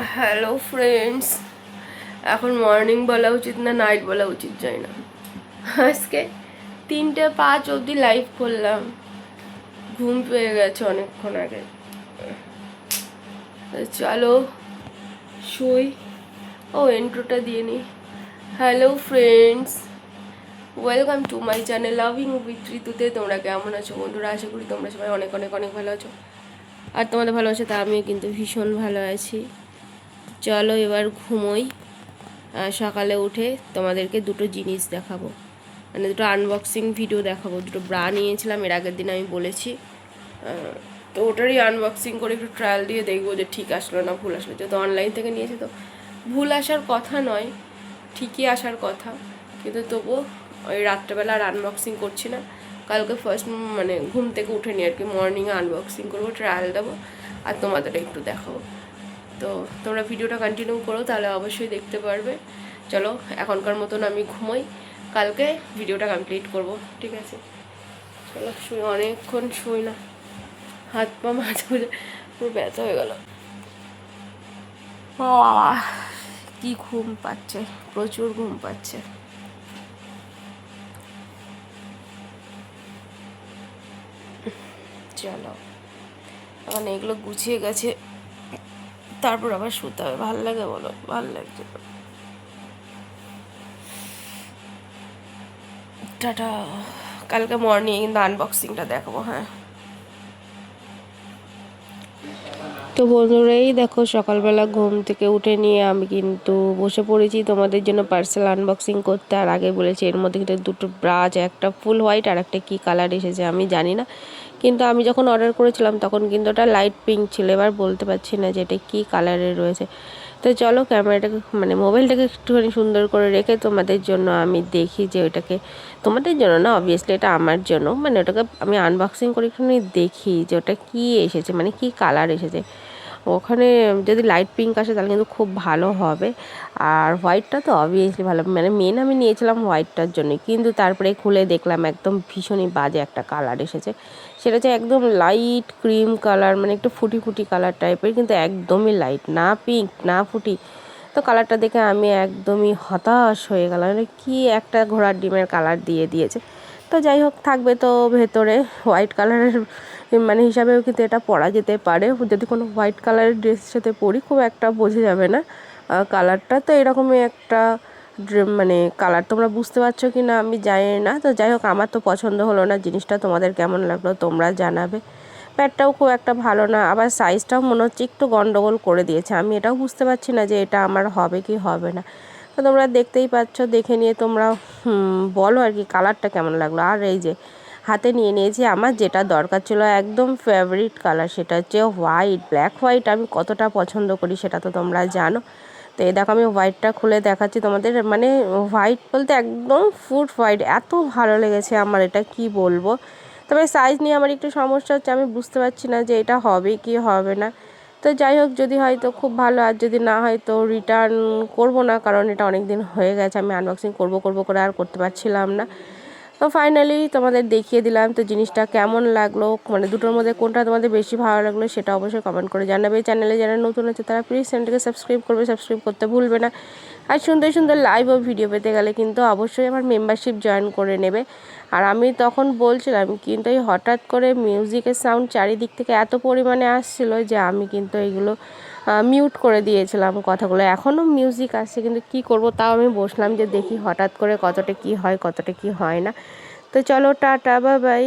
Hello friends, এখন morning বলা উচিত না নাইট বলা উচিত জানি না। আজকে 3:05 অবধি লাইভ করলাম, ঘুম পেয়ে গেছে অনেকক্ষণ আগে। চলো শুই। ও এন্ট্রোটা দিয়ে নি। Hello friends, welcome to my channel loving with ঋতুতে। তোমরা কেমন আছো বন্ধুরা? আশা করি তোমরা সবাই অনেক অনেক অনেক ভালো আছো, আর তোমাদের ভালো আছে তা আমিও কিন্তু ভীষণ ভালো আছি। চলো এবার ঘুমোই। সকালে উঠে তোমাদেরকে দুটো জিনিস দেখাবো, মানে দুটো আনবক্সিং ভিডিও দেখাবো। দুটো ব্রা নিয়েছিলাম, এর আগের দিন আমি বলেছি, তো ওটারই আনবক্সিং করে একটু ট্রায়াল দিয়ে দেখবো যে ঠিক আসলো না ভুল আসলো। যেহেতু অনলাইন থেকে নিয়েছি তো ভুল আসার কথা নয়, ঠিকই আসার কথা, কিন্তু তবুও ওই রাত্রেবেলা আর আনবক্সিং করছি না। কালকে ফার্স্ট মানে ঘুম থেকে উঠে নিয়ে আর কি মর্নিংয়ে আনবক্সিং করবো, ট্রায়াল দেবো আর তোমাদের একটু দেখাবো। তো তোমরা ভিডিওটা কন্টিনিউ করো, তাহলে অবশ্যই দেখতে পারবে। চলো এখনকার মতন আমি ঘুমোই, কালকে ভিডিওটা কমপ্লিট করব, ঠিক আছে? চলো শুই, অনেকক্ষণ শুই না, হাত পা মাঝে মাঝে পুরো ব্যথা হয়ে গেল। বাবা কি ঘুম পাচ্ছে, প্রচুর ঘুম পাচ্ছে। চলো এখন এগুলো গুছিয়ে গেছে, তারপর আবার শুতে হবে। ভাল লাগে বলো? ভাল লাগছে। টাটা। কালকে মর্নিং কিন্তু আনবক্সিংটা দেখাবো। হ্যাঁ তো বন্ধুরা, এই দেখো সকালবেলা ঘুম থেকে উঠে নিয়ে আমি কিন্তু বসে পড়েছি তোমাদের জন্য পার্সেল আনবক্সিং করতে। আর আগে বলেছি এর মধ্যে কিন্তু দুটো ব্রাশ, একটা ফুল হোয়াইট আর একটা কী কালার এসেছে আমি জানি না, কিন্তু আমি যখন অর্ডার করেছিলাম তখন কিন্তু ওটা লাইট পিঙ্ক ছিল। এবার বলতে পারছি না যে এটা কী কালারের রয়েছে। তো চলো ক্যামেরাটাকে মানে মোবাইলটাকে একটুখানি সুন্দর করে রেখে তোমাদের জন্য আমি দেখি যে ওইটাকে, তোমাদের জন্য না অবভিয়াসলি এটা আমার জন্য, মানে ওটাকে আমি আনবক্সিং করে একটুখানি দেখি যে ওটা কী এসেছে, মানে কী কালার এসেছে। ওখানে যদি লাইট পিঙ্ক আসে তাহলে কিন্তু খুব ভালো হবে, আর হোয়াইটটা তো অবভিয়াসলি ভালো, মানে মেন আমি নিয়েছিলাম হোয়াইটটার জন্য, কিন্তু তারপরে খুলে দেখলাম একদম ভীষণই বাজে একটা কালার এসেছে। সেটা হচ্ছে একদম লাইট ক্রিম কালার, মানে একটু ফুটি ফুটি কালার টাইপের, কিন্তু একদমই লাইট না, পিঙ্ক না ফুটি। তো কালারটা দেখে আমি একদমই হতাশ হয়ে গেলাম, মানে কি একটা ঘোড়ার ডিমের কালার দিয়ে দিয়েছে। তো যাই হোক, থাকবে তো ভেতরে হোয়াইট কালারের মানে হিসাবেও কিন্তু এটা পরা যেতে পারে। যদি কোনো হোয়াইট কালারের ড্রেসের সাথে পরি খুব একটা বোঝা যাবে না কালারটা। তো এরকমই একটা মানে কালার, তোমরা বুঝতে পারছো কি না আমি জানি না। তো যাই হোক, আমার তো পছন্দ হলো না জিনিসটা, তোমাদের কেমন লাগলো তোমরা জানাবে। প্যাডটাও খুব একটা ভালো না, আবার সাইজটাও মনে হচ্ছে একটু গন্ডগোল করে দিয়েছে। আমি এটাও বুঝতে পারছি না যে এটা আমার হবে কি হবে না। তো তোমরা দেখতেই পাচ্ছ, দেখে নিয়ে তোমরা বলো আর কি কালারটা কেমন লাগলো। আর এই যে হাতে নিয়ে নিয়েছি আমার যেটা দরকার ছিল, একদম ফেভারিট কালার, সেটা হচ্ছে হোয়াইট। ব্ল্যাক হোয়াইট আমি কতটা পছন্দ করি সেটা তো তোমরা জানো। তো এই দেখো আমি হোয়াইটটা খুলে দেখাচ্ছি তোমাদের, মানে হোয়াইট বলতে একদম ফুড হোয়াইট, এত ভালো লেগেছে আমার, এটা কি বলবো। তবে সাইজ নিয়ে আমার একটু সমস্যা হচ্ছে, আমি বুঝতে পারছি না যে এটা হবে কি হবে না। তো যাই হোক, যদি হয় তো খুব ভালো, আর যদি না হয় তো রিটার্ন করব না, কারণ এটা অনেক দিন হয়ে গেছে, আমি আনবক্সিং করব করব করে আর করতে পারছিলাম না। তো ফাইনালি তোমাদের দেখিয়ে দিলাম। তো জিনিসটা কেমন লাগলো, মানে দুটোর মধ্যে কোনটা তোমাদের বেশি ভালো লাগলো সেটা অবশ্যই কমেন্ট করে জানাবে। চ্যানেলে যারা নতুন আছে তারা প্লিজ চ্যানেলটাকে সাবস্ক্রাইব করবে, সাবস্ক্রাইব করতে ভুলবে না। আর সুন্দর সুন্দর লাইভ ও ভিডিও পেতে গেলে কিন্তু অবশ্যই আমার মেম্বারশিপ জয়েন করে নেবে। আর আমি তখন বলছিলাম, কিন্তু এই হঠাৎ করে মিউজিকের সাউন্ড চারিদিক থেকে এত পরিমাণে আসছিল যে আমি কিন্তু এইগুলো মিউট করে দিয়েছিলাম কথাগুলো। এখনও মিউজিক আসছে, কিন্তু কি করব, তাও আমি বসলাম যে দেখি হঠাৎ করে কতটা কি হয় কতটা কি হয় না। তো চলো টাটা, বাই বাই।